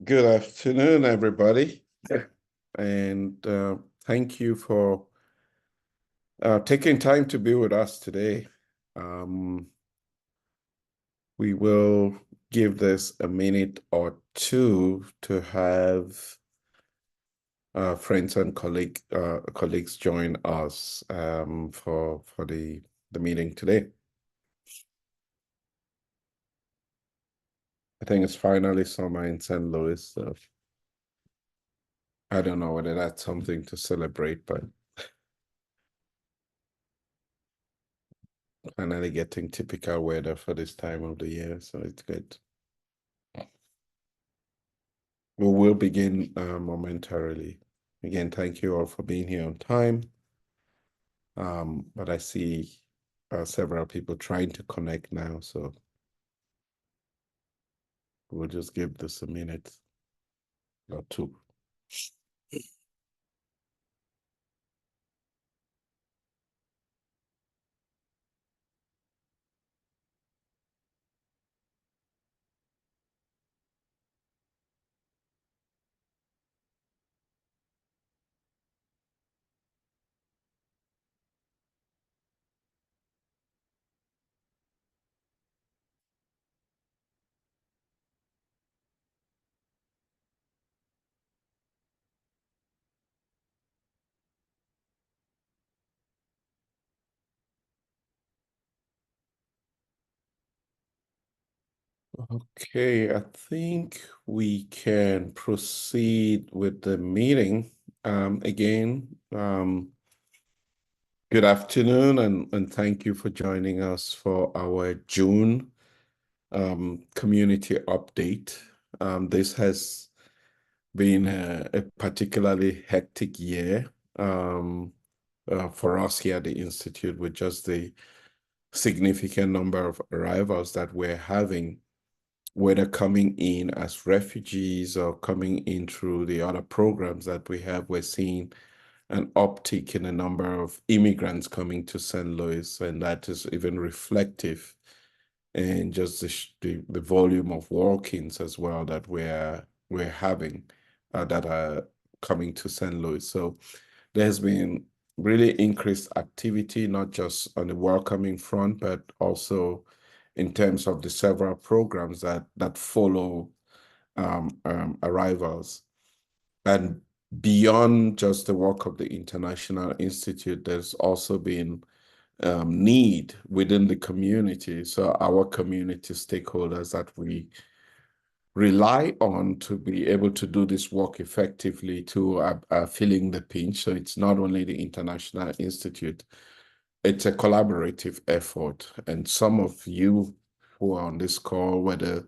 Good afternoon, everybody. And thank you for taking time to be with us today. Um, we will give this a minute or two to have friends and colleagues join us for the meeting today. I think it's finally summer in St. Louis, so I don't know whether that's something to celebrate, but finally getting typical weather for this time of the year, so it's good. We will begin momentarily. Again, thank you all for being here on time. But I see several people trying to connect now, so we'll just give this a minute or two. Okay, I think we can proceed with the meeting. Again, good afternoon and thank you for joining us for our June community update. This has been a particularly hectic year for us here at the Institute with just the significant number of arrivals that we're having, whether coming in as refugees or coming in through the other programs that we have. We're seeing an uptick in the number of immigrants coming to St. Louis, and that is even reflective in just the volume of walk-ins as well that we're having that are coming to St. Louis. So there's been really increased activity, not just on the welcoming front, but also in terms of the several programs that follow arrivals. And beyond just the work of the International Institute, there's also been need within the community. So our community stakeholders that we rely on to be able to do this work effectively to feeling the pinch. So it's not only the International Institute, it's a collaborative effort. And some of you who are on this call, whether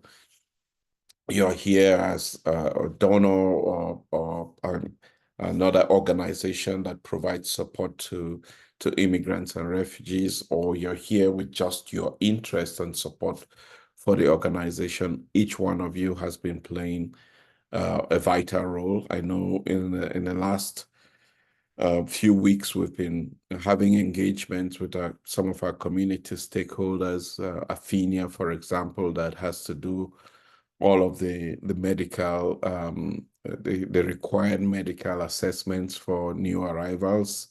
you're here as a donor or another organization that provides support to immigrants and refugees, or you're here with just your interest and support for the organization, each one of you has been playing a vital role. I know in the last few weeks, we've been having engagements with some of our community stakeholders, Afinia, for example, that has to do all of the medical, the required medical assessments for new arrivals,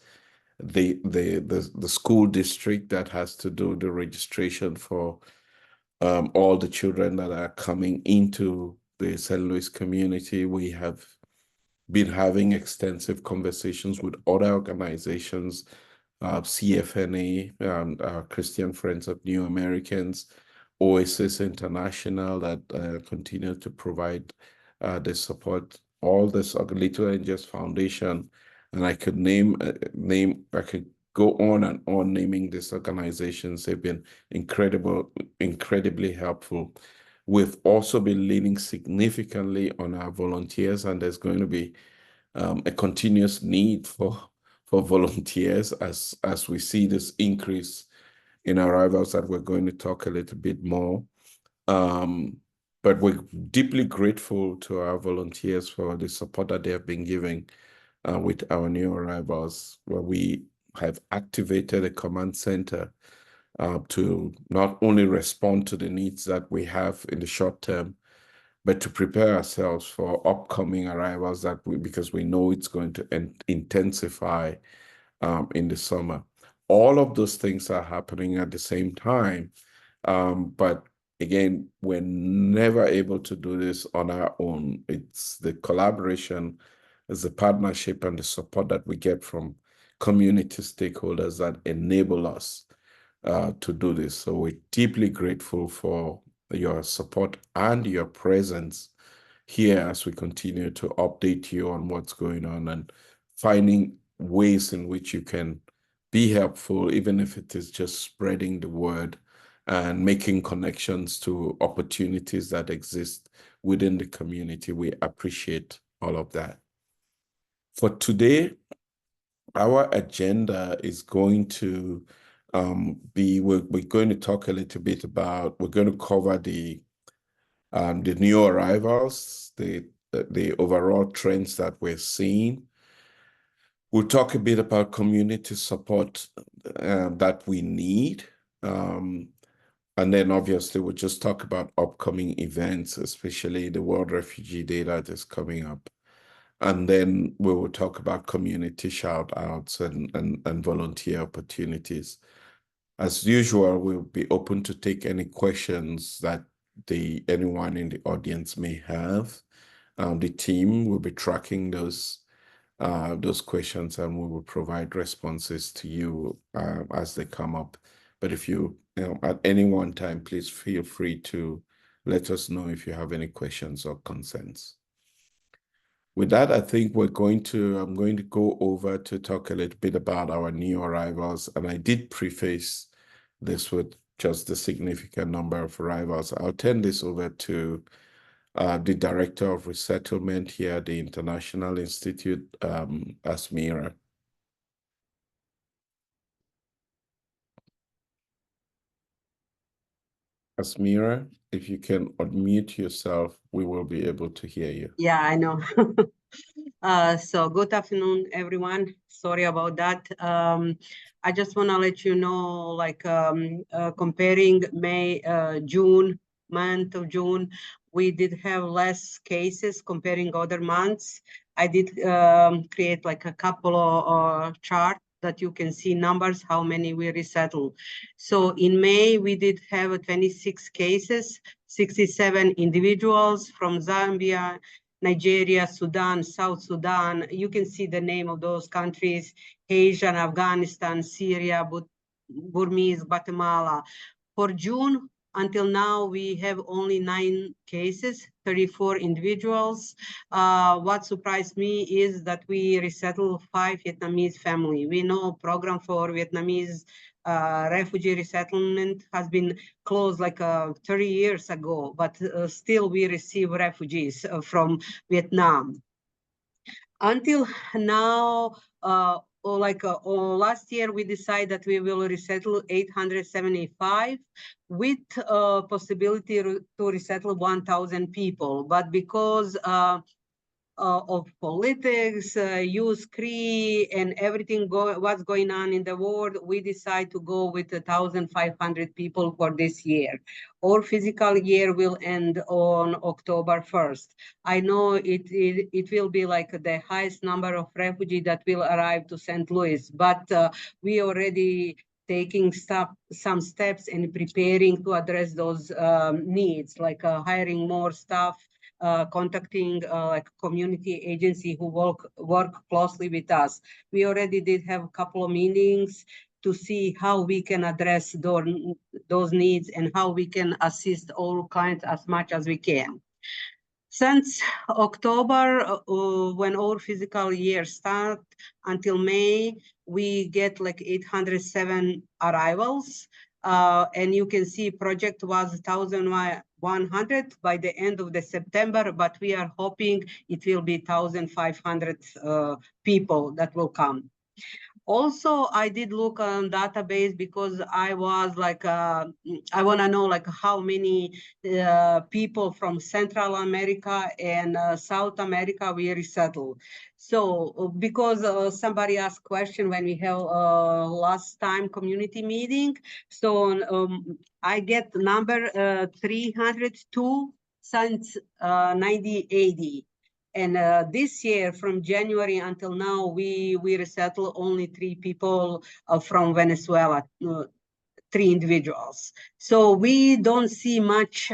the school district that has to do the registration for all the children that are coming into the St. Louis community. We have been having extensive conversations with other organizations, CFNA, Christian Friends of New Americans, Oasis International, that continue to provide the support, all this Little Angels Foundation, and I could I could go on and on naming these organizations. They've been incredibly helpful. We've also been leaning significantly on our volunteers, and there's going to be a continuous need for volunteers as we see this increase in arrivals that we're going to talk a little bit more. But we're deeply grateful to our volunteers for the support that they have been giving with our new arrivals, where we have activated a command center to not only respond to the needs that we have in the short term, but to prepare ourselves for upcoming arrivals because we know it's going to intensify in the summer. All of those things are happening at the same time. But again, we're never able to do this on our own. It's the collaboration, it's the partnership and the support that we get from community stakeholders that enable us to do this. So we're deeply grateful for your support and your presence here as we continue to update you on what's going on and finding ways in which you can be helpful, even if it is just spreading the word and making connections to opportunities that exist within the community. We appreciate all of that. For today, our agenda is going to we're going to talk a little bit about, we're going to cover the new arrivals, the overall trends that we're seeing. We'll talk a bit about community support that we need. And then obviously we'll just talk about upcoming events, especially the World Refugee Day that is coming up. And then we will talk about community shout outs and volunteer opportunities. As usual, we'll be open to take any questions that anyone in the audience may have. The team will be tracking those questions, and we will provide responses to you as they come up. But if you at any one time, please feel free to let us know if you have any questions or concerns. With that, I think I'm going to go over to talk a little bit about our new arrivals. And I did preface this with just the significant number of arrivals. I'll turn this over to the Director of Resettlement here at the International Institute, Asmira. Asmira, if you can unmute yourself, we will be able to hear you. Yeah, I know. So good afternoon, everyone. Sorry about that. I just want to let you know, like comparing May, June, month of June, we did have less cases comparing other months. I did create like a couple of charts that you can see numbers, how many we resettled. So in May, we did have 26 cases, 67 individuals from Zambia, Nigeria, Sudan, South Sudan. You can see the name of those countries: Asia, Afghanistan, Syria, Burmese, Guatemala. For June, until now, we have only 9 cases, 34 individuals. What surprised me is that we resettled 5 Vietnamese family. We know program for Vietnamese refugee resettlement has been closed like 30 years ago, but still we receive refugees from Vietnam. Until now, last year, we decided that we will resettle 875 with possibility to resettle 1,000 people. But because of politics, use Cree, and everything what's going on in the world, we decide to go with 1,500 people for this year. Our physical year will end on October 1st. I know it will be like the highest number of refugees that will arrive to St. Louis, but we already taking some steps and preparing to address those needs, like hiring more staff, contacting like community agency who work closely with us. We already did have a couple of meetings to see how we can address those needs and how we can assist all clients as much as we can. Since October, when our physical year start, until May, we get like 807 arrivals. And you can see project was 1,100 by the end of the September, but we are hoping it will be 1,500 people that will come. Also, I did look on database because I was like, I want to know like how many people from Central America and South America we resettle. So because somebody asked question when we have last time community meeting, so I get number 302 since 1980. And this year, from January until now, we resettle only 3 people from Venezuela, 3 individuals. So we don't see much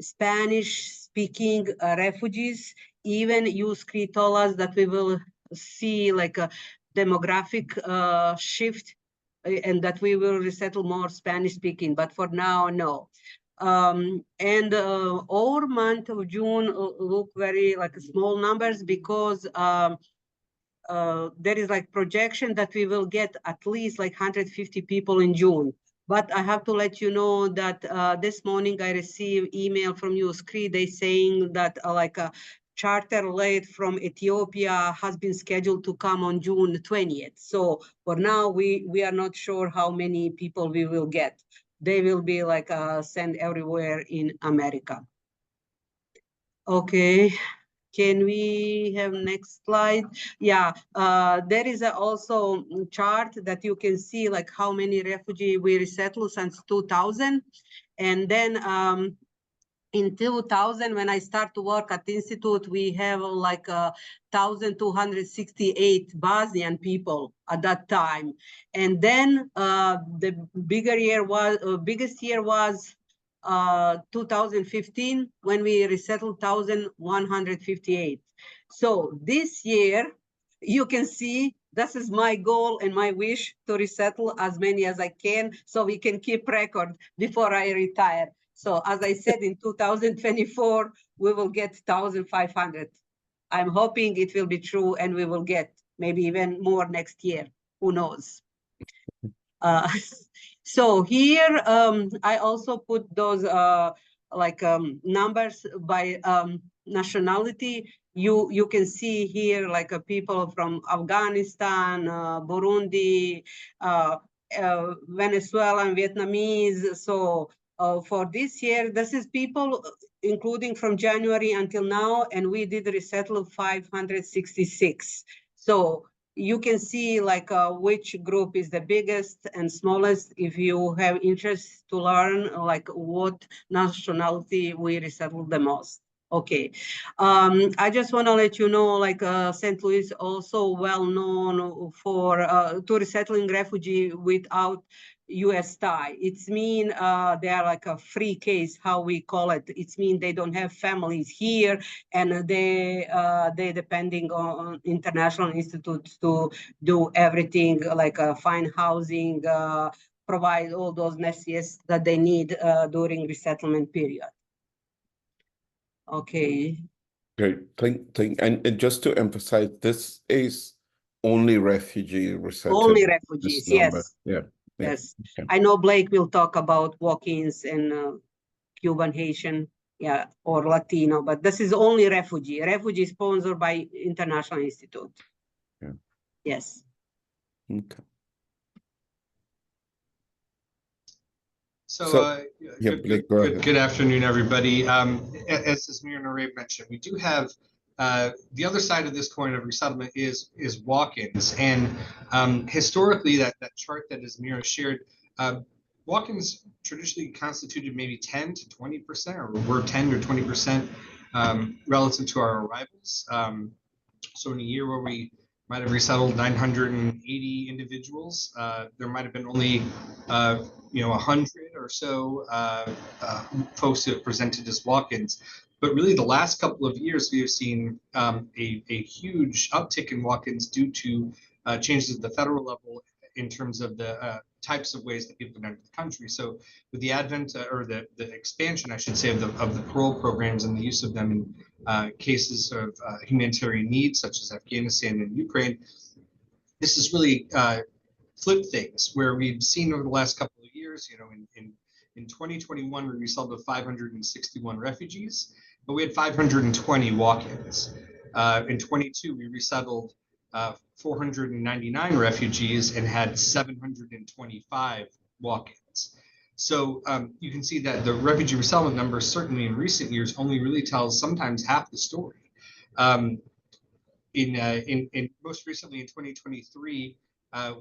Spanish-speaking refugees. Even USCRI told us that we will see like a demographic shift and that we will resettle more Spanish-speaking. But for now, no. And our month of June look very like small numbers because there is like projection that we will get at least like 150 people in June. But I have to let you know that this morning I received email from USCRI. They saying that like a charter late from Ethiopia has been scheduled to come on June 20th. So for now, we are not sure how many people we will get. They will be like sent everywhere in America. Okay. Can we have next slide? Yeah, there is also chart that you can see like how many refugees we resettled since 2000. And then in 2000, when I start to work at the Institute, we have like 1,268 Bosnian people at that time. And then the biggest year was 2015 when we resettled 1,158. So this year, you can see this is my goal and my wish to resettle as many as I can so we can keep record before I retire. So as I said, in 2024, we will get 1,500. I'm hoping it will be true and we will get maybe even more next year. Who knows? So here, I also put those numbers by nationality. You can see here like people from Afghanistan, Burundi, Venezuela, and Vietnamese. So for this year, this is people including from January until now, and we did resettle 566. So you can see like which group is the biggest and smallest if you have interest to learn like what nationality we resettle the most. Okay, I just want to let you know like St. Louis also well known for to resettling refugee without US tie. It's mean they are like a free case, how we call it. It's mean they don't have families here and they depending on international institutes to do everything like find housing, provide all those necessities that they need during resettlement period. Okay. Great. And just to emphasize, this is only refugee resettlement. Only refugees, yes. Yeah. Yes. Okay. I know Blake will talk about walk-ins and Cuban, Haitian, yeah, or Latino, but this is only refugee sponsored by International Institute. Yeah. Yes. Okay. So, yeah, Blake, go ahead. Good afternoon, everybody. As Asmir and Arab mentioned, we do have the other side of this coin of resettlement is walk-ins, and historically, that chart that Asmir shared, walk-ins traditionally constituted maybe 10 to 20%, or were 10 or 20% relative to our arrivals. So in a year where we might have resettled 980 individuals, there might have been only 100 or so folks who have presented as walk-ins. But really, the last couple of years, we have seen a huge uptick in walk-ins due to changes at the federal level in terms of the types of ways that people can enter the country. So with the advent or the expansion, I should say, of the parole programs and the use of them in cases of humanitarian needs, such as Afghanistan and Ukraine, this has really flipped things, where we've seen over the last couple of years, in 2021, we resettled 561 refugees, but we had 520 walk-ins. In 22, we resettled 499 refugees and had 725 walk-ins. So you can see that the refugee resettlement numbers, certainly in recent years, only really tells sometimes half the story. In most recently in 2023,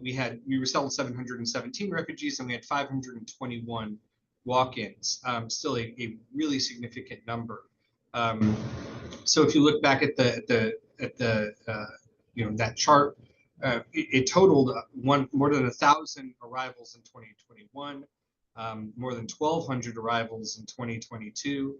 we resettled 717 refugees and we had 521 walk-ins, still a really significant number. So if you look back at the that chart, it totaled more than 1,000 arrivals in 2021, more than 1,200 arrivals in 2022,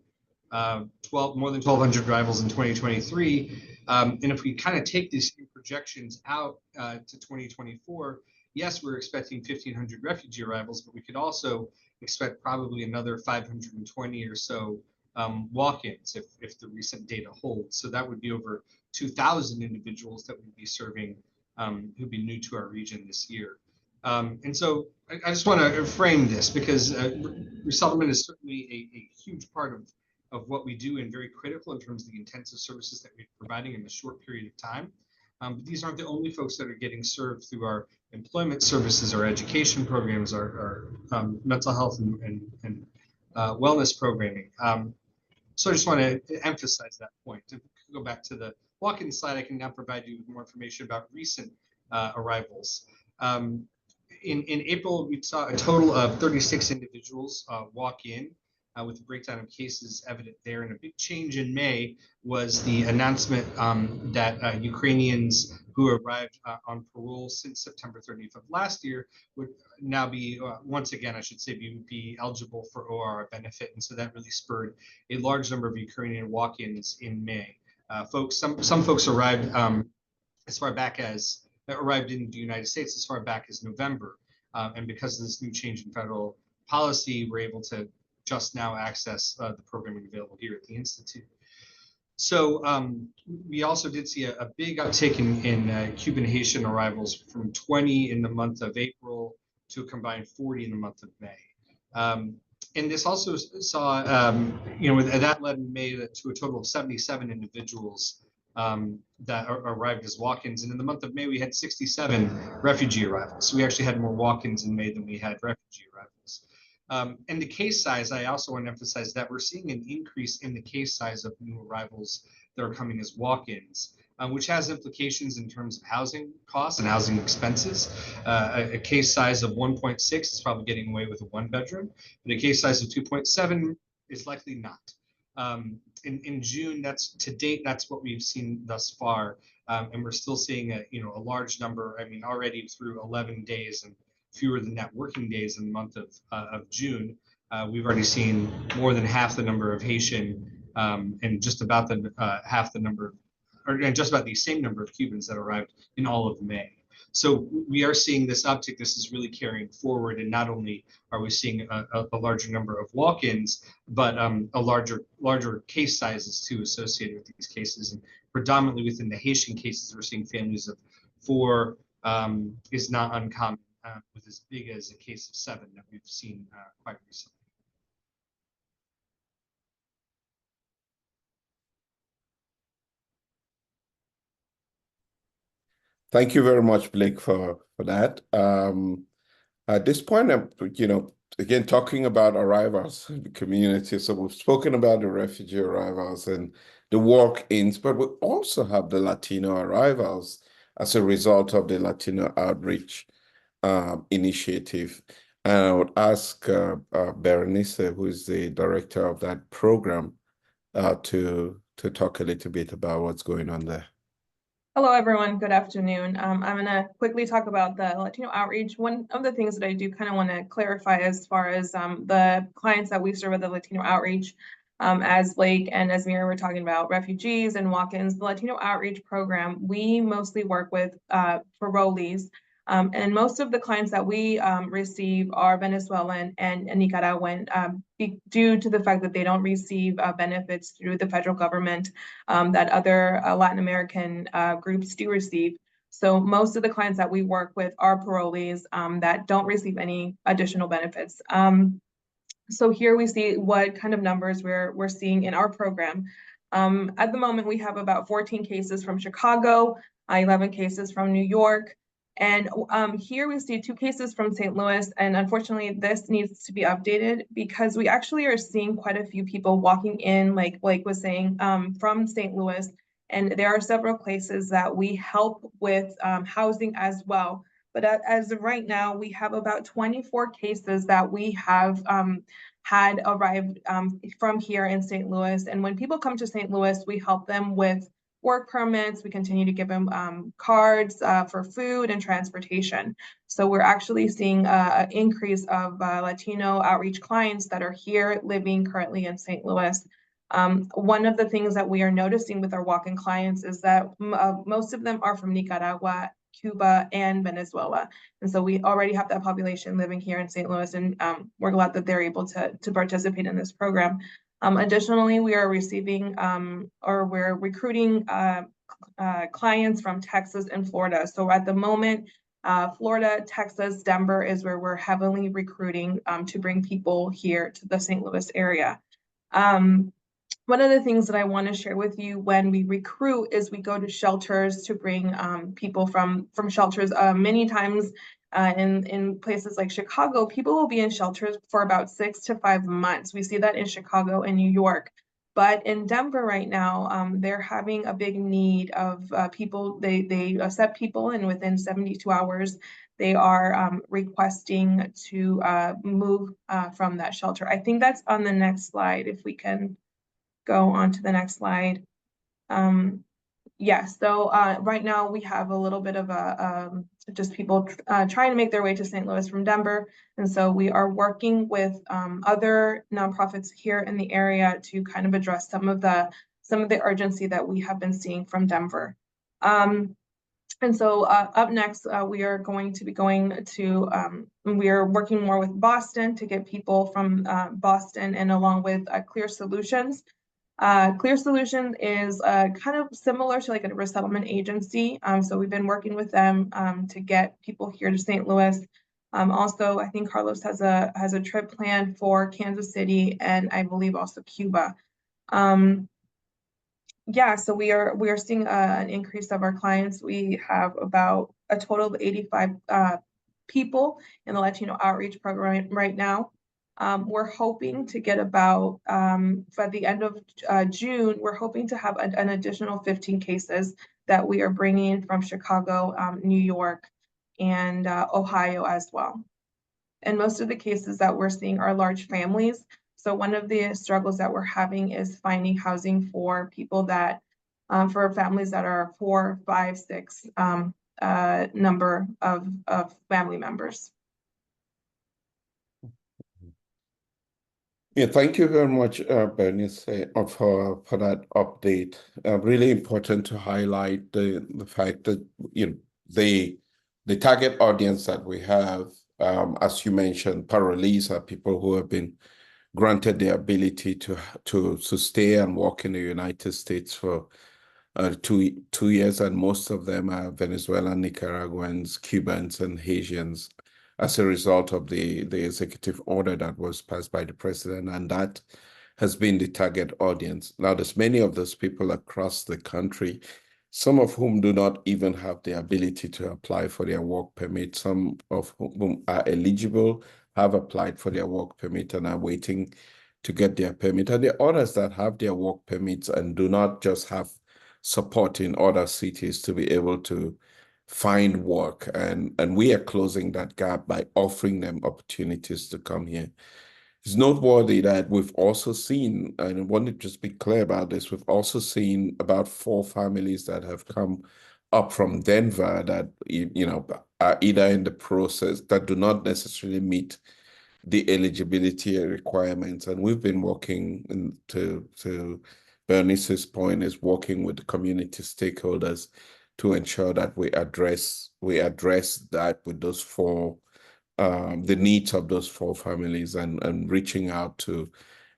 more than 1,200 arrivals in 2023. And if we kind of take these projections out to 2024, yes, we're expecting 1,500 refugee arrivals, but we could also expect probably another 520 or so walk-ins if the recent data holds. So that would be over 2,000 individuals that we'd be serving who'd be new to our region this year. And so I just want to frame this because resettlement is certainly a huge part of what we do and very critical in terms of the intensive services that we're providing in a short period of time. But these aren't the only folks that are getting served through our employment services, our education programs, our mental health and wellness programming. So I just want to emphasize that point. To go back to the walk-in slide, I can now provide you with more information about recent arrivals. In April, we saw a total of 36 individuals walk in with a breakdown of cases evident there. And a big change in May was the announcement that Ukrainians who arrived on parole since September 30th of last year would now be, once again, I should say, be eligible for ORR benefit. And so that really spurred a large number of Ukrainian walk-ins in May. Some folks arrived as far back as arrived in the United States as far back as November. And because of this new change in federal policy, we're able to just now access the programming available here at the Institute. So we also did see a big uptick in Cuban Haitian arrivals from 20 in the month of April to a combined 40 in the month of May. And this also saw, that led in May to a total of 77 individuals that arrived as walk-ins. And in the month of May, we had 67 refugee arrivals. So we actually had more walk-ins in May than we had refugee arrivals. And the case size, I also want to emphasize that we're seeing an increase in the case size of new arrivals that are coming as walk-ins, which has implications in terms of housing costs and housing expenses. A case size of 1.6 is probably getting away with a one-bedroom, but a case size of 2.7 is likely not. In June, to date, that's what we've seen thus far, and we're still seeing a large number. I mean, already through 11 days and fewer than that working days in the month of June, we've already seen more than half the number of Haitian and just about half the number, and just about the same number of Cubans that arrived in all of May. So we are seeing this uptick. This is really carrying forward, and not only are we seeing a larger number of walk-ins, but a larger case sizes too associated with these cases. And predominantly within the Haitian cases, we're seeing families of 4 is not uncommon, with as big as a case of 7 that we've seen quite recently. Thank you very much, Blake, for that. At this point, I'm, again, talking about arrivals in the community. So we've spoken about the refugee arrivals and the walk-ins, but we also have the Latino arrivals as a result of the Latino Outreach Initiative. And I would ask Berenice, who is the director of that program, to talk a little bit about what's going on there. Hello, everyone. Good afternoon. I'm going to quickly talk about the Latino outreach. One of the things that I do kind of want to clarify as far as the clients that we serve with the Latino outreach, as Blake and Esmir were talking about refugees and walk-ins, the Latino outreach program, we mostly work with parolees. And most of the clients that we receive are Venezuelan and Nicaraguan due to the fact that they don't receive benefits through the federal government that other Latin American groups do receive. So most of the clients that we work with are parolees that don't receive any additional benefits. So here we see what kind of numbers we're seeing in our program. At the moment, we have about 14 cases from Chicago, 11 cases from New York, and here we see 2 cases from St. Louis, and unfortunately this needs to be updated because we actually are seeing quite a few people walking in, like Blake was saying, from St. Louis, and there are several places that we help with housing as well. But as of right now, we have about 24 cases that we have had arrived from here in St. Louis. And when people come to St. Louis, we help them with work permits. We continue to give them cards for food and transportation. So we're actually seeing an increase of Latino outreach clients that are here living currently in St. Louis. One of the things that we are noticing with our walk-in clients is that most of them are from Nicaragua, Cuba, and Venezuela. And so we already have that population living here in St. Louis, and we're glad that they're able to participate in this program. Additionally, we are receiving or we're recruiting clients from Texas and Florida. So at the moment, Florida, Texas, Denver is where we're heavily recruiting to bring people here to the St. Louis area. One of the things that I want to share with you when we recruit is we go to shelters to bring people from shelters. Many times in places like Chicago, people will be in shelters for about 6 to 5 months. We see that in Chicago and New York. But in Denver right now, they're having a big need of people. They accept people, and within 72 hours, they are requesting to move from that shelter. I think that's on the next slide, if we can go on to the next slide. So right now we have a little bit of just people trying to make their way to St. Louis from Denver. And so we are working with other nonprofits here in the area to kind of address some of the urgency that we have been seeing from Denver. And so up next, we are going to be going to, we are working more with Boston to get people from Boston, and along with Clear Solutions. Clear Solutions is kind of similar to like a resettlement agency. So we've been working with them to get people here to St. Louis. Also, I think Carlos has a trip planned for Kansas City, and I believe also Cuba. So we are seeing an increase of our clients. We have about a total of 85 people in the Latino outreach program right now. We're hoping to get about, by the end of June, we're hoping to have an additional 15 cases that we are bringing from Chicago, New York, and Ohio as well. And most of the cases that we're seeing are large families. So one of the struggles that we're having is finding housing for people that, for families that are 4, 5, 6 number of family members. Yeah, thank you very much, Bernice, for that update. Really important to highlight the fact that the target audience that we have, as you mentioned, parolees are people who have been granted the ability to stay and work in the United States for 2 years, and most of them are Venezuelan, Nicaraguans, Cubans, and Haitians, as a result of the executive order that was passed by the president, and that has been the target audience. Now, there's many of those people across the country, some of whom do not even have the ability to apply for their work permit. Some of whom are eligible, have applied for their work permit and are waiting to get their permit. And the others that have their work permits and do not just have support in other cities to be able to find work. And we are closing that gap by offering them opportunities to come here. It's noteworthy that we've also seen, and I want to just be clear about this, we've also seen about 4 families that have come up from Denver that, are either in the process that do not necessarily meet the eligibility requirements. And we've been working to Bernice's point, is working with the community stakeholders to ensure that we address that with those 4, the needs of those 4 families, and reaching out to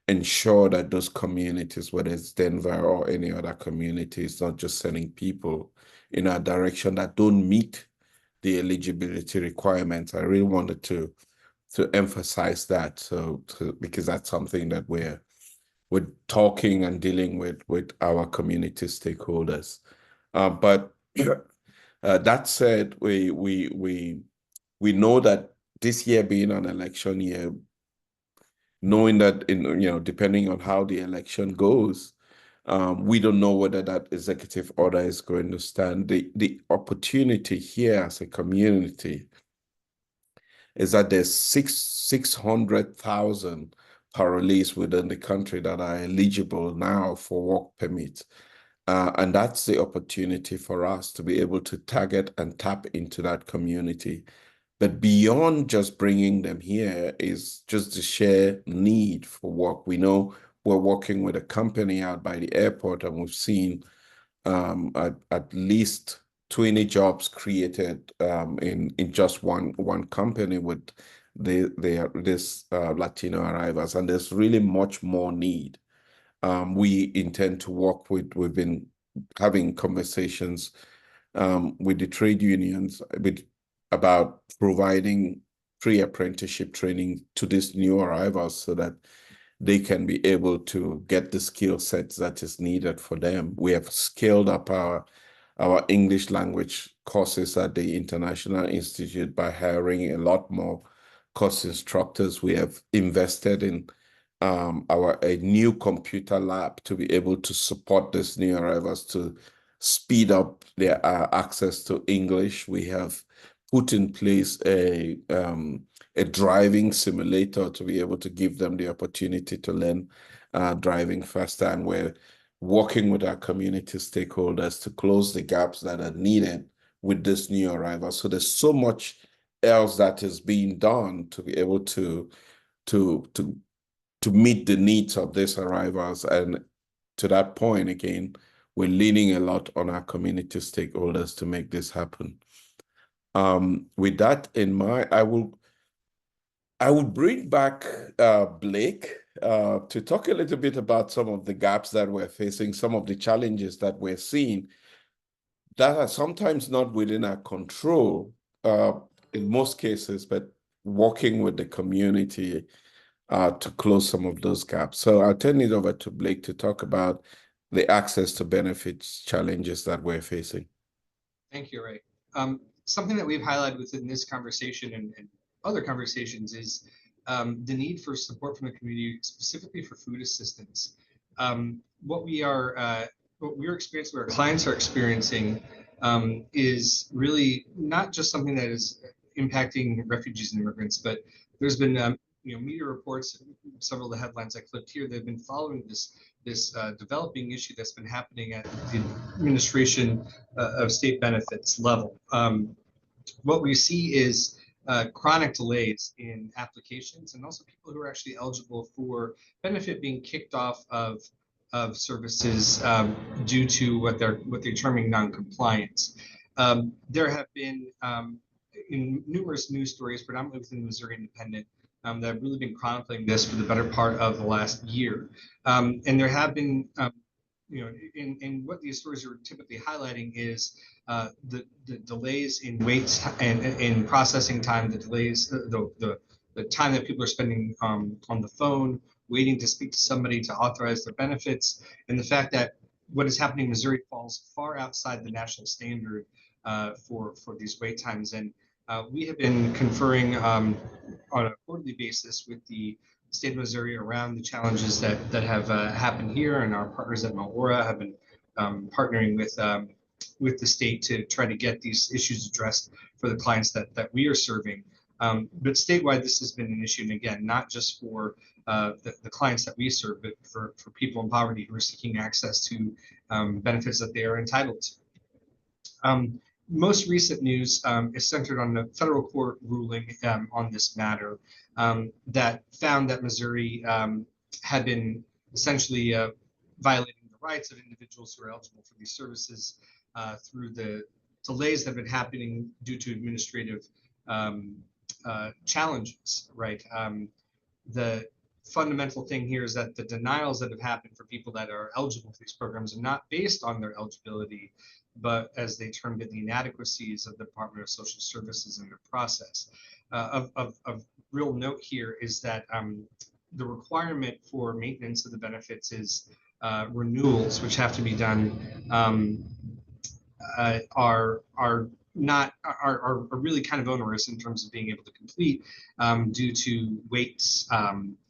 ensure that those communities, whether it's Denver or any other community, is not just sending people in a direction that don't meet the eligibility requirements. I really wanted to emphasize that, because that's something that we're talking and dealing with our community stakeholders. But that said, we know that this year being an election year, knowing that depending on how the election goes, We don't know whether that executive order is going to stand. The opportunity here as a community is that there's 600,000 parolees within the country that are eligible now for work permits. And that's the opportunity for us to be able to target and tap into that community. But beyond just bringing them here is just the sheer need for work. We know we're working with a company out by the airport, and we've seen at least 20 jobs created in just one company with this Latino arrivals, and there's really much more need. We intend to work with. We've been having conversations with the trade unions about providing pre-apprenticeship training to these new arrivals so that they can be able to get the skill sets that is needed for them. We have scaled up our English language courses at the International Institute by hiring a lot more course instructors. We have invested in a new computer lab to be able to support these new arrivals to speed up their access to English. We have put in place a driving simulator to be able to give them the opportunity to learn driving faster. And we're working with our community stakeholders to close the gaps that are needed with this new arrival. So there's so much else that is being done to be able to meet the needs of these arrivals. And to that point, again, we're leaning a lot on our community stakeholders to make this happen. With that in mind, I will bring back Blake to talk a little bit about some of the gaps that we're facing, some of the challenges that we're seeing that are sometimes not within our control in most cases, but working with the community to close some of those gaps. So I'll turn it over to Blake to talk about the access to benefits challenges that we're facing. Thank you, Ray. Something that we've highlighted within this conversation and other conversations is the need for support from the community, specifically for food assistance. What we're experiencing, what our clients are experiencing, is really not just something that is impacting refugees and immigrants, but there's been media reports, several of the headlines I clipped here, they've been following this developing issue that's been happening at the administration of state benefits level. What we see is chronic delays in applications, and also people who are actually eligible for benefit being kicked off of services due to what they're terming non-compliance. There have been in numerous news stories, predominantly within the Missouri Independent, that have really been chronicling this for the better part of the last year. And there have been, in what these stories are typically highlighting is the delays in wait and in processing time, the delays, the time that people are spending on the phone, waiting to speak to somebody to authorize their benefits, and the fact that what is happening in Missouri falls far outside the national standard for these wait times. And we have been conferring on a quarterly basis with the state of Missouri around the challenges that have happened here, and our partners at Maura have been partnering with the state to try to get these issues addressed for the clients that we are serving. But statewide, this has been an issue, and again, not just for the clients that we serve, but for people in poverty who are seeking access to benefits that they are entitled to. Most recent news is centered on the federal court ruling on this matter that found that Missouri had been essentially violating the rights of individuals who are eligible for these services through the delays that have been happening due to administrative challenges, right? The fundamental thing here is that the denials that have happened for people that are eligible for these programs are not based on their eligibility, but as they termed it, the inadequacies of the Department of Social Services in their process. Of real note here is that the requirement for maintenance of the benefits is renewals, which have to be done, are really kind of onerous in terms of being able to complete due to waits.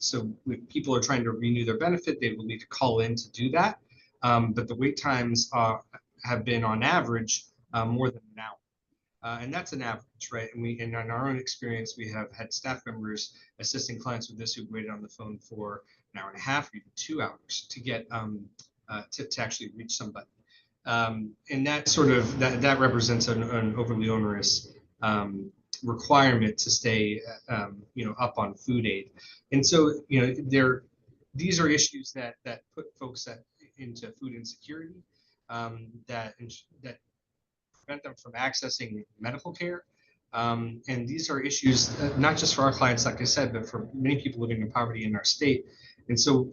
So if people are trying to renew their benefit, they will need to call in to do that. but the wait times have been on average more than an hour. And that's an average, right? And in our own experience, we have had staff members assisting clients with this who waited on the phone for an hour and a half or even 2 hours to get to actually reach somebody. And that sort of that represents an overly onerous requirement to stay up on food aid. And so these are issues that put folks into food insecurity, that prevent them from accessing medical care. And these are issues not just for our clients, like I said, but for many people living in poverty in our state. And so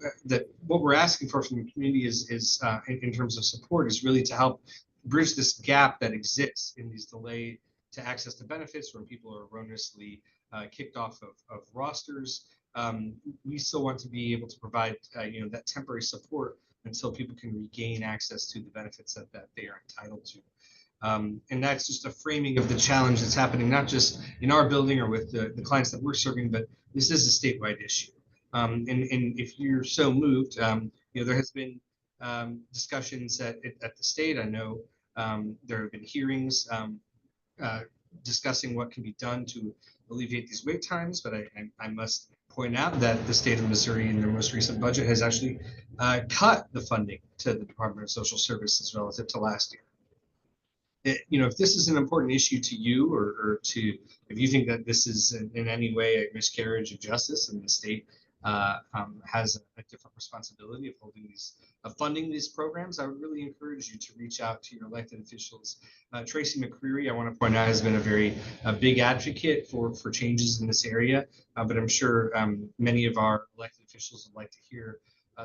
what we're asking for from the community is in terms of support is really to help bridge this gap that exists in these delay to access to benefits when people are erroneously kicked off of rosters. We still want to be able to provide that temporary support until people can regain access to the benefits that they are entitled to. And that's just a framing of the challenge that's happening, not just in our building or with the clients that we're serving, but this is a statewide issue. And if you're so moved, there has been discussions at the state. I know there have been hearings discussing what can be done to alleviate these wait times, but I must point out that the state of Missouri in their most recent budget has actually cut the funding to the Department of Social Services relative to last year. If this is an important issue to you, or if you think that this is in any way a miscarriage of justice and the state has a different responsibility of funding these programs, I would really encourage you to reach out to your elected officials. Tracy McCreary, I want to point out, has been a big advocate for changes in this area, but I'm sure many of our elected officials would like to hear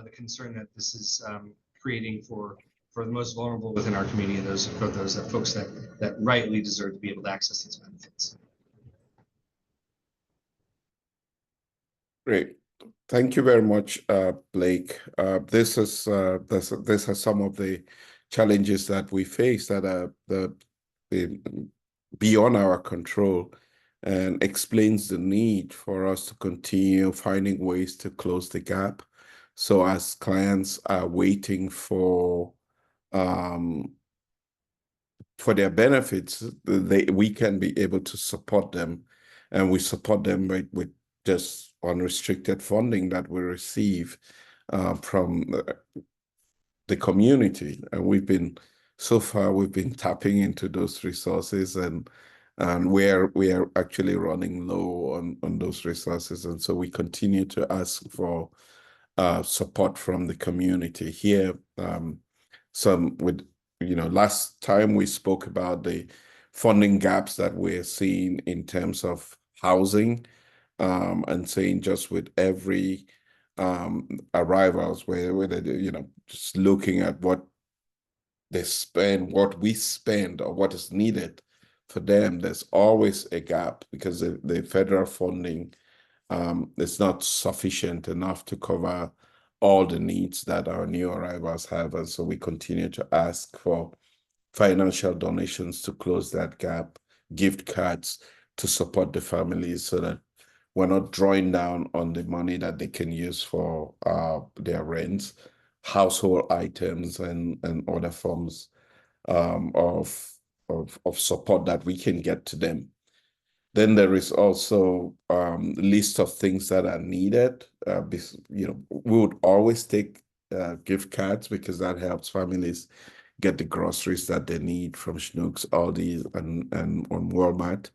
the concern that this is creating for the most vulnerable within our community, and those folks that rightly deserve to be able to access these benefits. Great. Thank you very much, Blake. This is some of the challenges that we face that are beyond our control, and explains the need for us to continue finding ways to close the gap. So as clients are waiting for their benefits, we can be able to support them, and we support them with just unrestricted funding that we receive from the community. And so far we've been tapping into those resources, and we are actually running low on those resources, and so we continue to ask for support from the community here. Last time we spoke about the funding gaps that we're seeing in terms of housing, and saying just with every arrivals, where they, just looking at what they spend, what we spend, or what is needed for them, there's always a gap because the federal funding is not sufficient enough to cover all the needs that our new arrivals have. And so we continue to ask for financial donations to close that gap, gift cards to support the families so that we're not drawing down on the money that they can use for their rents, household items, and other forms of support that we can get to them. Then there is also a list of things that are needed. We would always take gift cards because that helps families get the groceries that they need from Schnucks, Aldi, and on Walmart.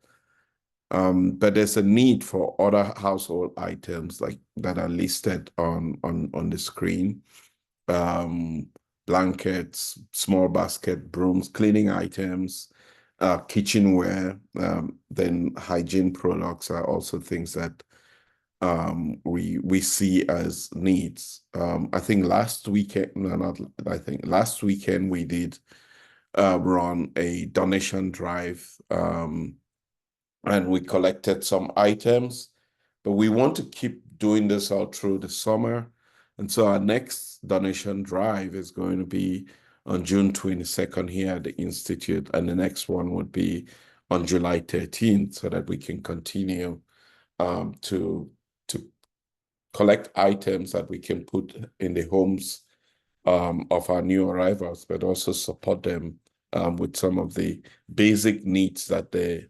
But there's a need for other household items like that are listed on the screen. Blankets, small basket, brooms, cleaning items, kitchenware, then hygiene products are also things that we see as needs. I think last weekend we did run a donation drive, and we collected some items, but we want to keep doing this all through the summer. And so our next donation drive is going to be on June 22nd here at the Institute, and the next one would be on July 13th, so that we can continue to collect items that we can put in the homes of our new arrivals, but also support them with some of the basic needs that they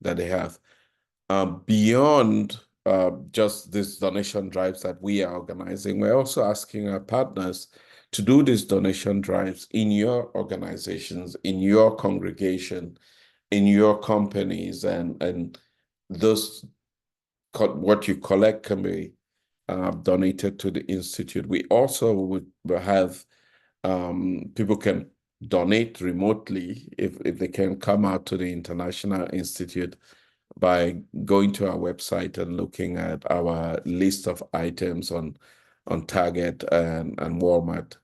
have. Beyond just these donation drives that we are organizing, we're also asking our partners to do these donation drives in your organizations, in your congregation, in your companies, and those what you collect can be donated to the Institute. We also would have people can donate remotely if they can come out to the International Institute by going to our website and looking at our list of items on Target and Walmart.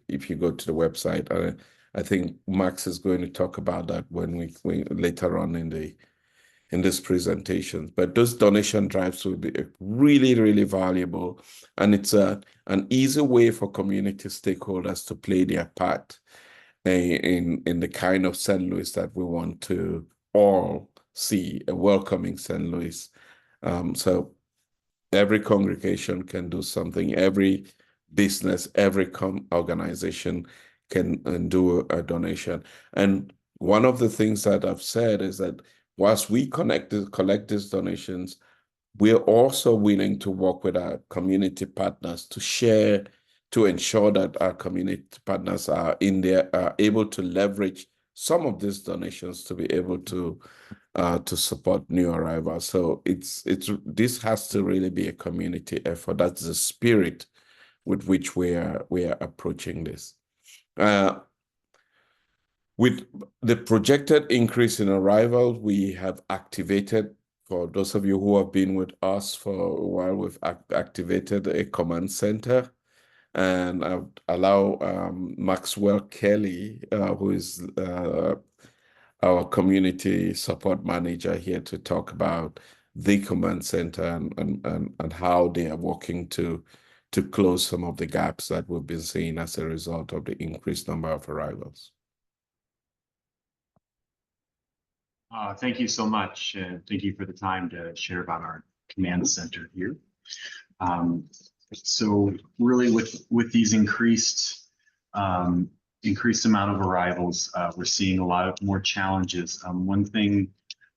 If you go to the website, I think Max is going to talk about that when we later on in this presentation. But those donation drives will be really, really valuable, and it's an easy way for community stakeholders to play their part in the kind of St. Louis that we want to all see, a welcoming St. Louis. So every congregation can do something, every business, every organization can do a donation. And one of the things that I've said is that whilst we collect these donations, we're also willing to work with our community partners to share, to ensure that our community partners are able to leverage some of these donations to be able to support new arrivals. So this has to really be a community effort. That's the spirit with which we are approaching this. With the projected increase in arrivals, we have activated, for those of you who have been with us for a while, we've activated a command center, and I'll allow Maxwell Kelly, who is our community support manager, here to talk about the command center and how they are working to close some of the gaps that we've been seeing as a result of the increased number of arrivals. Thank you so much, and thank you for the time to share about our command center here. So really, with these increased amount of arrivals, we're seeing a lot of more challenges. One thing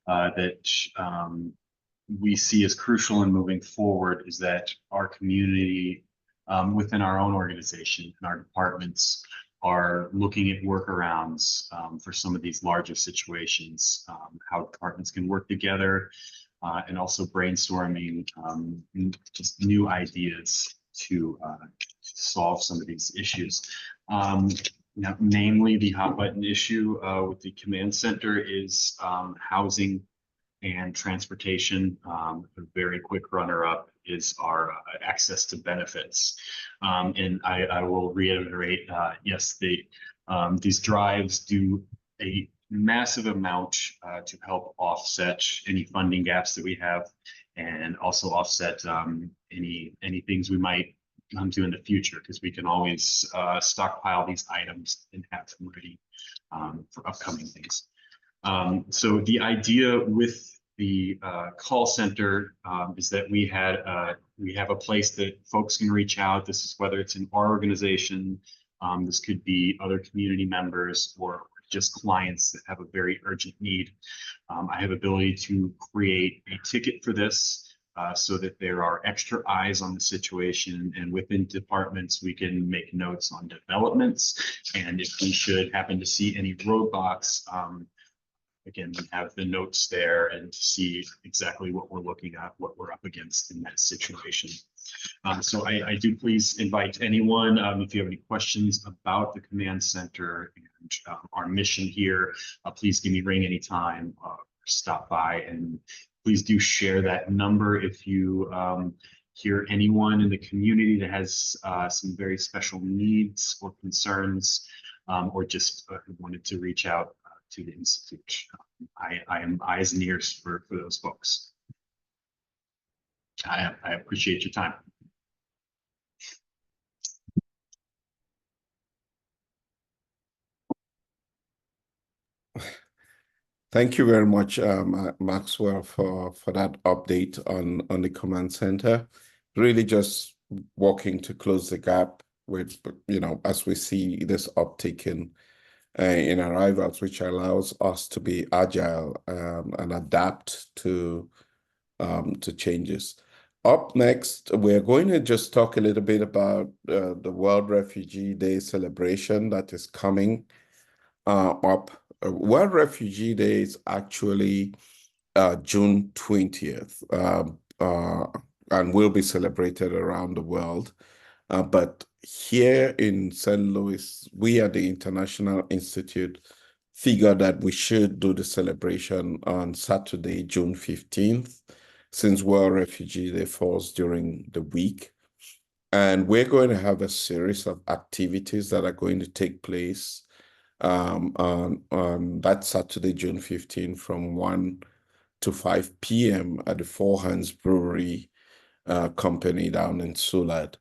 that we see as crucial in moving forward is that our community within our own organization and our departments are looking at workarounds for some of these larger situations, how departments can work together, and also brainstorming just new ideas to solve some of these issues. Now, namely, the hot button issue with the command center is housing and transportation. A very quick runner-up is our access to benefits. And I will reiterate, yes, these drives do a massive amount to help offset any funding gaps that we have, and also offset any things we might come to in the future, because we can always stockpile these items and have them ready for upcoming things. So the idea with the call center is that we have a place that folks can reach out. This is whether it's in our organization, this could be other community members, or just clients that have a very urgent need. I have ability to create a ticket for this so that there are extra eyes on the situation, and within departments we can make notes on developments, and if we should happen to see any roadblocks, again, we have the notes there and to see exactly what we're looking at, what we're up against in that situation. So I do please invite anyone, if you have any questions about the command center and our mission here, please give me a ring anytime, stop by, and please do share that number if you hear anyone in the community that has some very special needs or concerns, or just wanted to reach out to the Institute. I am eyes and ears for those folks. I appreciate your time. Thank you very much, Maxwell, for that update on the command center. Really just working to close the gap with as we see this uptick in arrivals, which allows us to be agile and adapt to changes. Up next, we're going to just talk a little bit about the World Refugee Day celebration that is coming up. World Refugee Day is actually June 20th, and will be celebrated around the world. But here in St. Louis, we at the International Institute figured that we should do the celebration on Saturday, June 15th, since World Refugee Day falls during the week. And we're going to have a series of activities that are going to take place on that Saturday, June 15th, from 1 to 5 p.m. at the Four Hands Brewery company down in Sulad.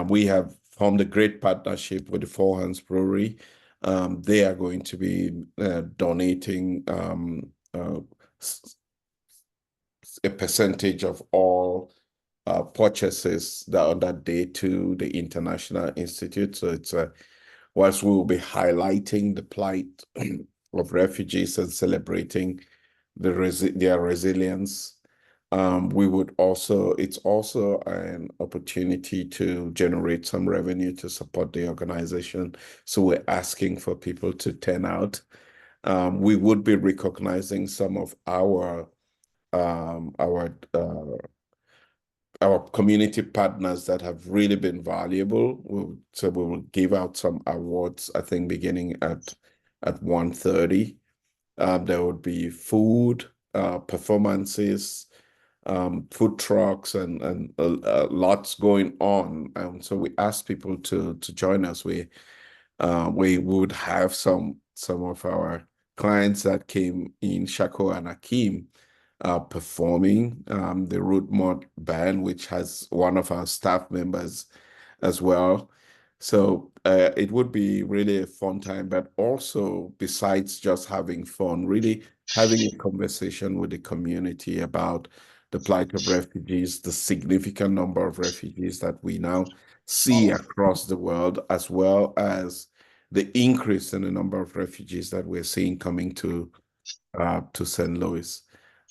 We have formed a great partnership with the Four Hands Brewery. They are going to be donating a percentage of all purchases on that day to the International Institute. So it's whilst we will be highlighting the plight of refugees and celebrating their resilience, it's also an opportunity to generate some revenue to support the organization. So we're asking for people to turn out. We would be recognizing some of our community partners that have really been valuable. So we will give out some awards, I think, beginning at 1:30. There would be food, performances, food trucks, and lots going on. And so we ask people to join us. We would have some of our clients that came in, Shako and Akeem, performing, the Root Mod Band, which has one of our staff members as well. So it would be really a fun time, but also, besides just having fun, really having a conversation with the community about the plight of refugees, the significant number of refugees that we now see across the world, as well as the increase in the number of refugees that we're seeing coming to St. Louis.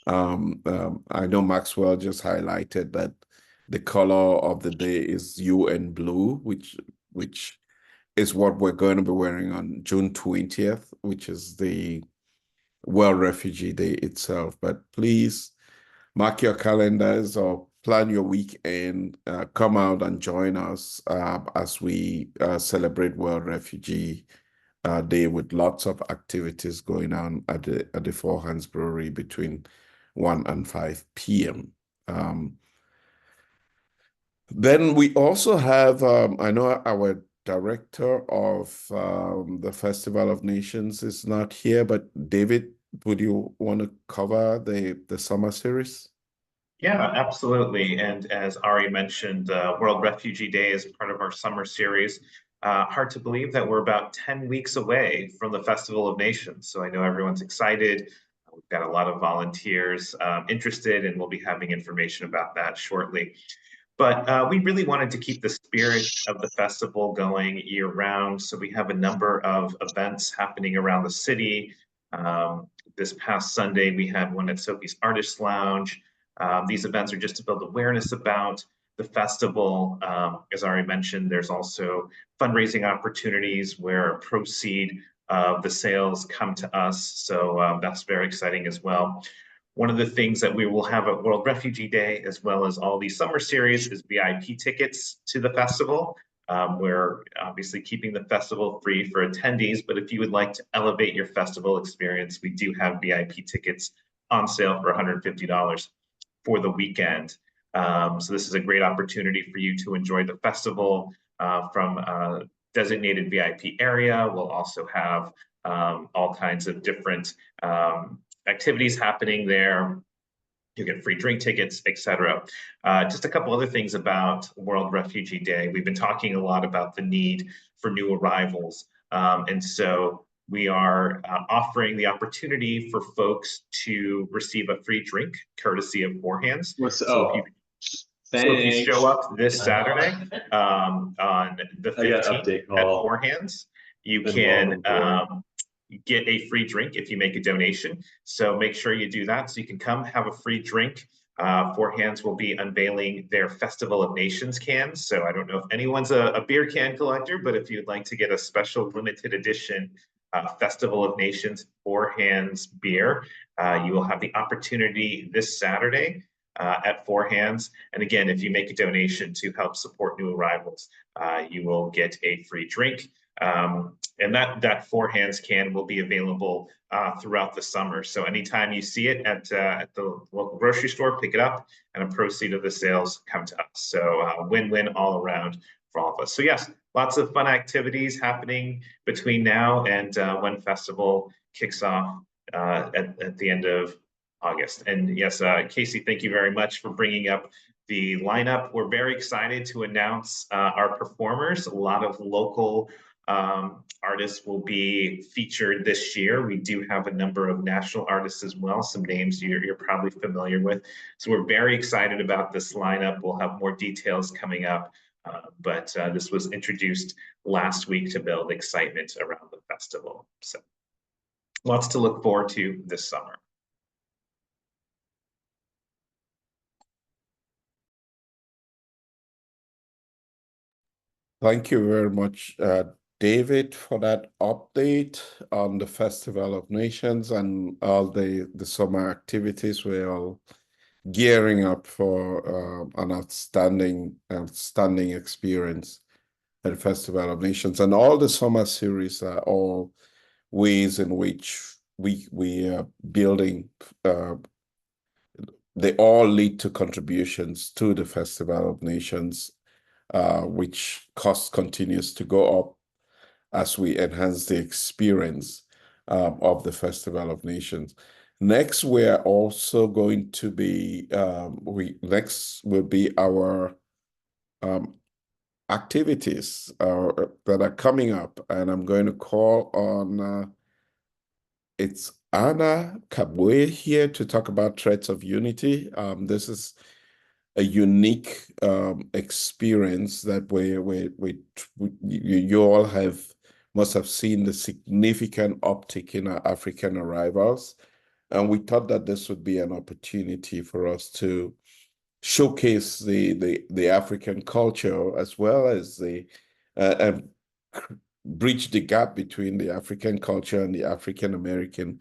I know Maxwell just highlighted that the color of the day is UN blue, which is what we're going to be wearing on June 20th, which is the World Refugee Day itself. But please mark your calendars or plan your weekend, come out and join us as we celebrate World Refugee Day, with lots of activities going on at the Four Hands Brewery between 1 and 5 p.m. Then we also have, I know our director of the Festival of Nations is not here, but David, would you want to cover the summer series? Yeah, absolutely. And as Ari mentioned, World Refugee Day is part of our summer series. Hard to believe that we're about 10 weeks away from the Festival of Nations. So I know everyone's excited. We've got a lot of volunteers interested, and we'll be having information about that shortly. But we really wanted to keep the spirit of the festival going year round. So we have a number of events happening around the city. This past Sunday, we had one at Sophie's Artist Lounge. These events are just to build awareness about the festival. As Ari mentioned, there's also fundraising opportunities where proceed of the sales come to us. So that's very exciting as well. One of the things that we will have at World Refugee Day, as well as all these summer series, is VIP tickets to the festival. We're obviously keeping the festival free for attendees, but if you would like to elevate your festival experience, we do have VIP tickets on sale for $150 for the weekend. So this is a great opportunity for you to enjoy the festival from a designated VIP area. We'll also have all kinds of different activities happening there. You get free drink tickets, etc. Just a couple other things about World Refugee Day. We've been talking a lot about the need for new arrivals. And so we are offering the opportunity for folks to receive a free drink courtesy of Four Hands. So if you show Thanks. up this Saturday, on the I got 15th update at call. Four Hands, you Been can welcome get a free drink if you make a donation. So make sure you do that so you can come have a free drink. Four Hands will be unveiling their Festival of Nations cans. So I don't know if anyone's a beer can collector, but if you'd like to get a special limited edition Festival of Nations Four Hands beer, you will have the opportunity this Saturday at Four Hands. And again, if you make a donation to help support new arrivals, you will get a free drink. And that Four Hands can will be available throughout the summer. So anytime you see it at the local grocery store, pick it up, and a proceed of the sales come to us. So win-win all around for all of us. So yes, lots of fun activities happening between now and when festival kicks off at the end of August. And yes, Casey, thank you very much for bringing up the lineup. We're very excited to announce our performers. A lot of local artists will be featured this year. We do have a number of national artists as well, some names you're probably familiar with. So we're very excited about this lineup. We'll have more details coming up, but this was introduced last week to build excitement around the festival. So lots to look forward to this summer. Thank you very much, David, for that update on the Festival of Nations and all the summer activities. We're all gearing up for an outstanding experience at the Festival of Nations. And all the summer series are all ways in which we are building. They all lead to contributions to the Festival of Nations, which cost continues to go up as we enhance the experience of the Festival of Nations. Next, we're also going to be, next will be our activities that are coming up, and I'm going to call on, it's Anna Kabwe here to talk about Threads of Unity. This is a unique experience that you all must have seen the significant uptick in our African arrivals. And we thought that this would be an opportunity for us to showcase the African culture as well as and bridge the gap between the African culture and the African American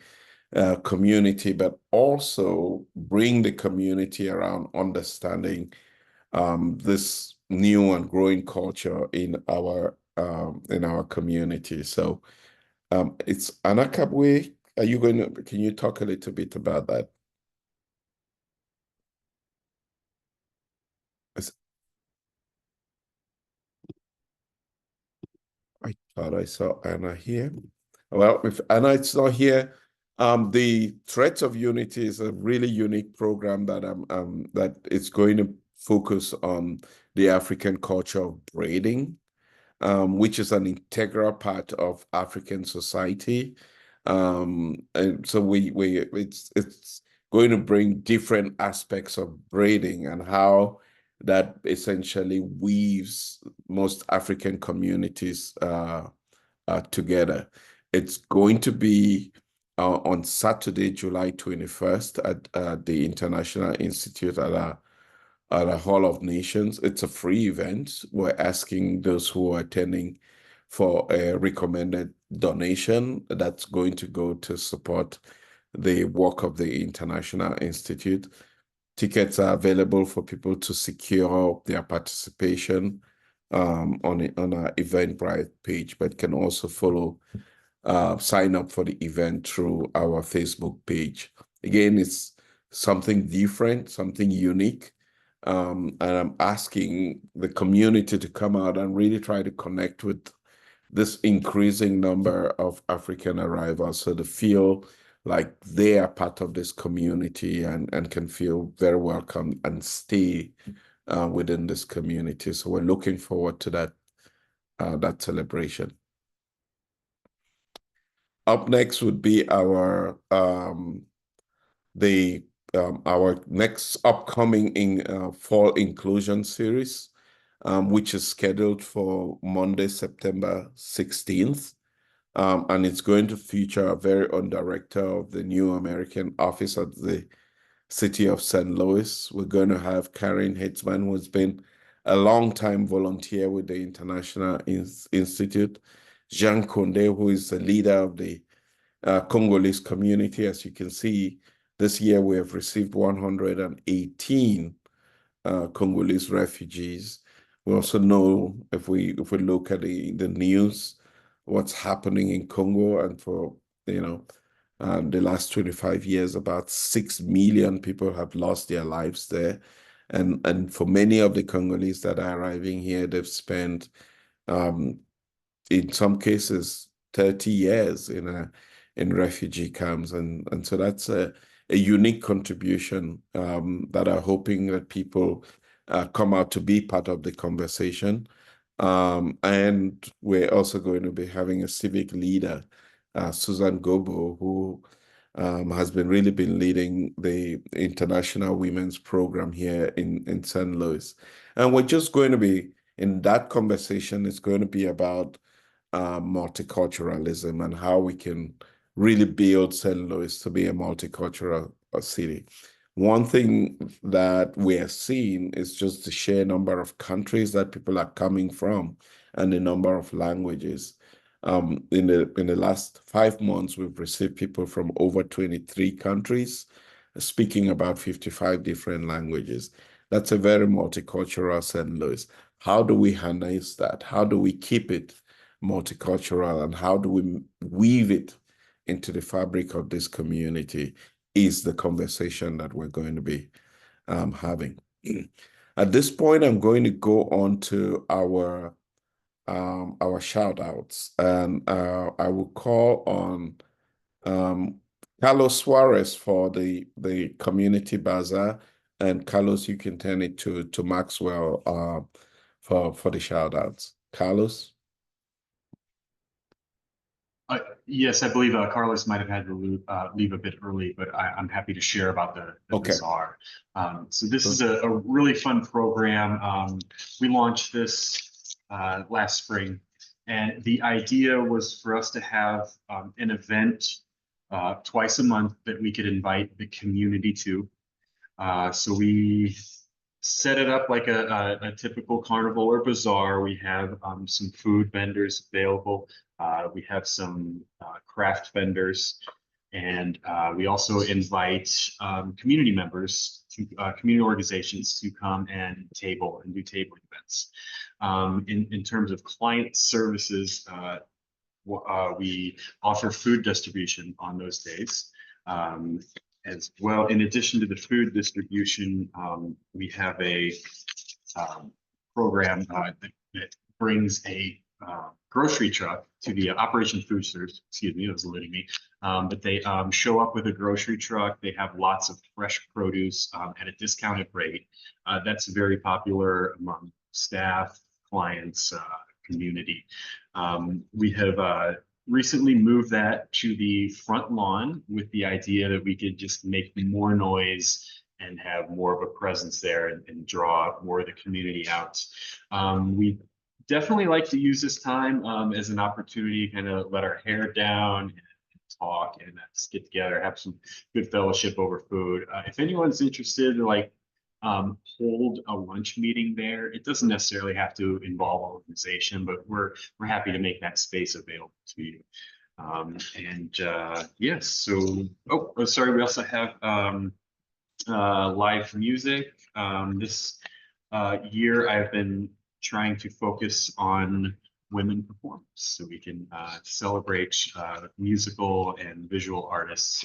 community, but also bring the community around understanding this new and growing culture in our community. So it's Anna Kabwe. Can you talk a little bit about that? I thought I saw Anna here. Well, if Anna is not here, the Threads of Unity is a really unique program that is going to focus on the African culture of braiding, which is an integral part of African society. And so it's going to bring different aspects of braiding and how that essentially weaves most African communities together. It's going to be on Saturday, July 21st at the International Institute at a Hall of Nations. It's a free event. We're asking those who are attending for a recommended donation that's going to go to support the work of the International Institute. Tickets are available for people to secure their participation on our Eventbrite page, but can also sign up for the event through our Facebook page. Again, it's something different, something unique. And I'm asking the community to come out and really try to connect with this increasing number of African arrivals, so to feel like they are part of this community and can feel very welcome and stay within this community. So we're looking forward to that celebration. Up next would be our the our next upcoming fall inclusion series, which is scheduled for Monday, September 16th. And it's going to feature a very own director of the New American Office at the City of St. Louis. We're going to have Karen Hitzman, who's been a long-time volunteer with the International Institute, Jean Condé, who is the leader of the Congolese community. As you can see, this year we have received 118 Congolese refugees. We also know, if we look at the news, what's happening in Congo, and for the last 25 years, about 6 million people have lost their lives there. And for many of the Congolese that are arriving here, they've spent, in some cases, 30 years in refugee camps. And so that's a unique contribution that I'm hoping that people come out to be part of the conversation. And we're also going to be having a civic leader, Susan Gobo, who has really been leading the International Women's Program here in St. Louis. And we're just going to be, in that conversation, it's going to be about multiculturalism and how we can really build St. Louis to be a multicultural city. One thing that we are seeing is just the sheer number of countries that people are coming from and the number of languages. In the last 5 months, we've received people from over 23 countries speaking about 55 different languages. That's a very multicultural St. Louis. How do we harness that? How do we keep it multicultural, and how do we weave it into the fabric of this community is the conversation that we're going to be having. At this point, I'm going to go on to our shout outs, and I will call on Carlos Suarez for the community bazaar, and Carlos, you can turn it to Maxwell for the shout outs. Carlos. Yes, I believe Carlos might have had to leave a bit early, but I'm happy to share about the bazaar. So this is a really fun program. We launched this last spring, and the idea was for us to have an event twice a month that we could invite the community to. So we set it up like a typical carnival or bazaar. We have some food vendors available. We have some craft vendors, and we also invite community members to community organizations to come and do table events. In terms of client services, we offer food distribution on those days. As well, in addition to the food distribution, we have a program that brings a grocery truck to the Operation Food Service. Excuse me, that was eluding me. But they show up with a grocery truck. They have lots of fresh produce at a discounted rate. That's very popular among staff, clients, community. We have recently moved that to the front lawn with the idea that we could just make more noise and have more of a presence there and draw more of the community out. We definitely like to use this time as an opportunity to kind of let our hair down and talk and just get together, have some good fellowship over food. If anyone's interested, like hold a lunch meeting there. It doesn't necessarily have to involve organization, but we're happy to make that space available to you. Yes, so sorry, we also have live music. This year I've been trying to focus on women performers so we can celebrate musical and visual artists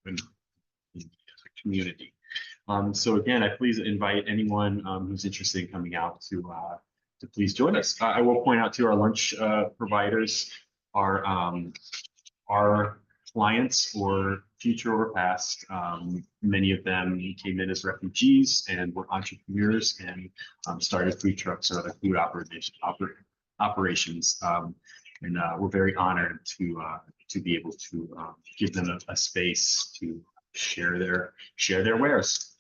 in the community. So again, I please invite anyone who's interested in coming out to please join us. I will point out to our lunch providers are our clients, or future or past. Many of them came in as refugees and were entrepreneurs and started food trucks or other food operations. We're very honored to be able to give them a space to share their wares.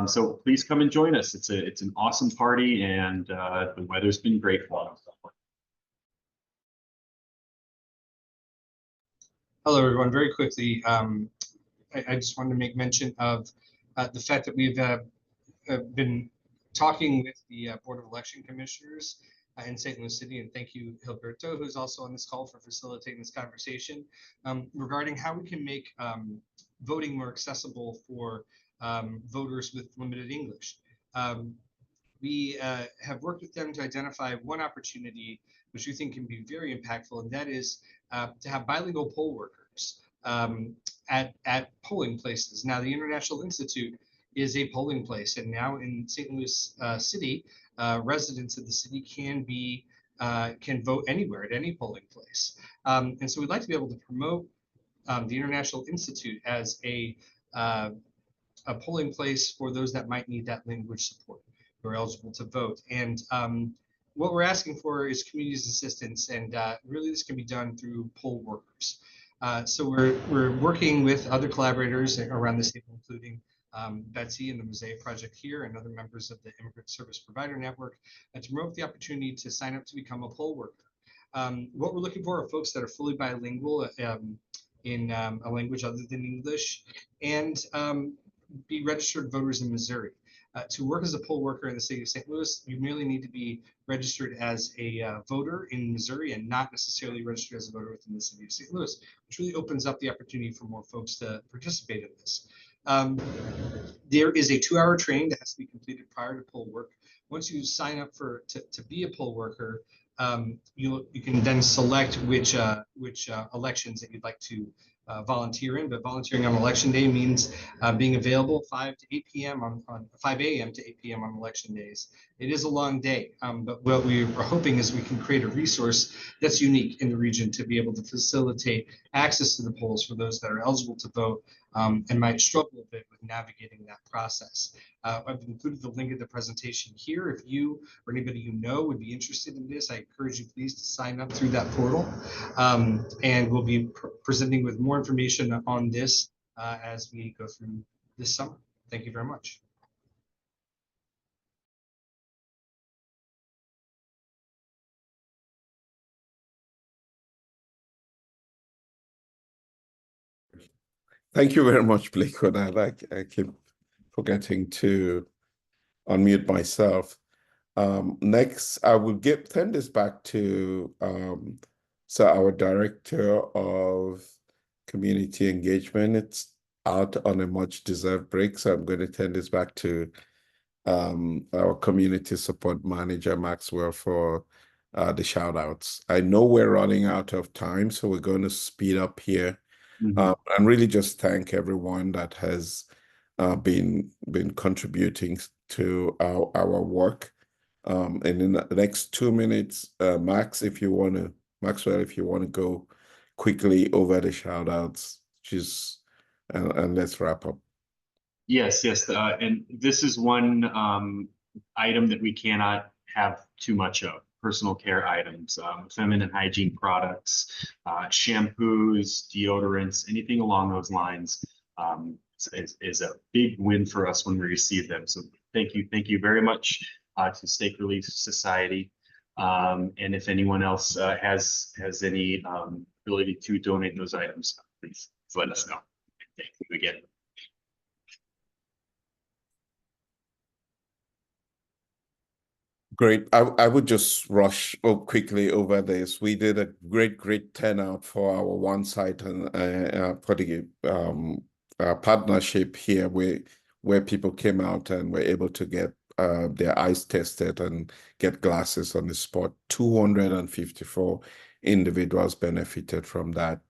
So please come and join us. It's an awesome party, and the weather's been great for us. Hello, everyone. Very quickly, I just wanted to make mention of the fact that we've been talking with the Board of Election Commissioners in St. Louis City, and thank you, Gilberto, who's also on this call, for facilitating this conversation regarding how we can make voting more accessible for voters with limited English. We have worked with them to identify one opportunity which we think can be very impactful, and that is to have bilingual poll workers at polling places. Now, the International Institute is a polling place, and now in St. Louis City, residents of the city can vote anywhere at any polling place. And so we'd like to be able to promote the International Institute as a polling place for those that might need that language support, who are eligible to vote. And what we're asking for is community's assistance, and really this can be done through poll workers. So we're working with other collaborators around the state, including Betsy and the Mosaic Project here and other members of the Immigrant Service Provider Network, to promote the opportunity to sign up to become a poll worker. What we're looking for are folks that are fully bilingual in a language other than English, and be registered voters in Missouri. To work as a poll worker in the city of St. Louis, you merely need to be registered as a voter in Missouri and not necessarily registered as a voter within the city of St. Louis, which really opens up the opportunity for more folks to participate in this. There is a 2-hour training that has to be completed prior to poll work. Once you sign up to be a poll worker, you can then select which elections that you'd like to volunteer in, but volunteering on election day means being available 5 to 8 p.m. on 5 a.m. to 8 p.m. on election days. It is a long day, but what we are hoping is we can create a resource that's unique in the region to be able to facilitate access to the polls for those that are eligible to vote and might struggle a bit with navigating that process. I've included the link of the presentation here. If you or anybody you know would be interested in this, I encourage you please to sign up through that portal. And we'll be presenting with more information on this as we go through this summer. Thank you very much. Thank you very much, Blake, for that. I keep forgetting to unmute myself. Next, I will turn this back to so our Director of Community Engagement. It's out on a much-deserved break, so I'm going to turn this back to our Community Support Manager, Maxwell, for the shout-outs. I know we're running out of time, so we're going to speed up here. And really just thank everyone that has been contributing to our work. And in the next 2 minutes, Maxwell, if you want to go quickly over the shout outs, and let's wrap up. Yes. And this is one item that we cannot have too much of. Personal care items, feminine hygiene products, shampoos, deodorants, anything along those lines is a big win for us when we receive them. So thank you very much to Stake Relief Society. And if anyone else has any ability to donate those items, please let us know. Thank you again. Great. I would just rush quickly over this. We did a great turnout for our one site and for the partnership here, where people came out and were able to get their eyes tested and get glasses on the spot. 254 individuals benefited from that,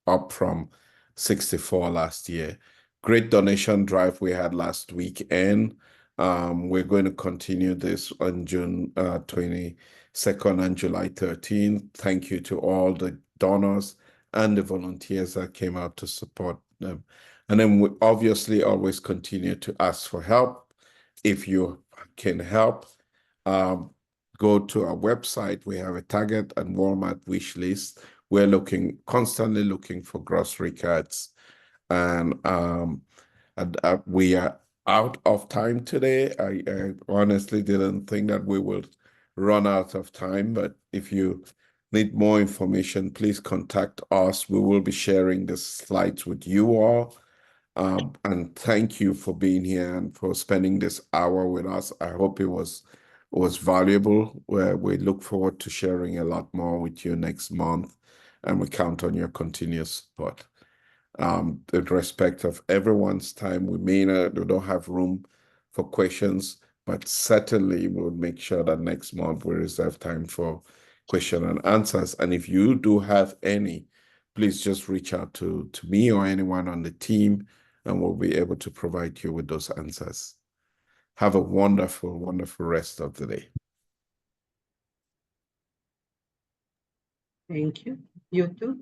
up from 64 last year. Great donation drive we had last weekend. We're going to continue this on June 22nd and July 13th. Thank you to all the donors and the volunteers that came out to support them. And then we obviously always continue to ask for help. If you can help, go to our website. We have a Target and Walmart wish list. We're constantly looking for grocery cards and And we are out of time today. I honestly didn't think that we would run out of time, but if you need more information, please contact us. We will be sharing the slides with you all. And thank you for being here and for spending this hour with us. I hope it was valuable. We look forward to sharing a lot more with you next month, and we count on your continuous support. With respect of everyone's time, we don't have room for questions, but certainly we'll make sure that next month we reserve time for question and answers. And if you do have any, please just reach out to me or anyone on the team, and we'll be able to provide you with those answers. Have a wonderful, wonderful rest of the day. Thank you. You too.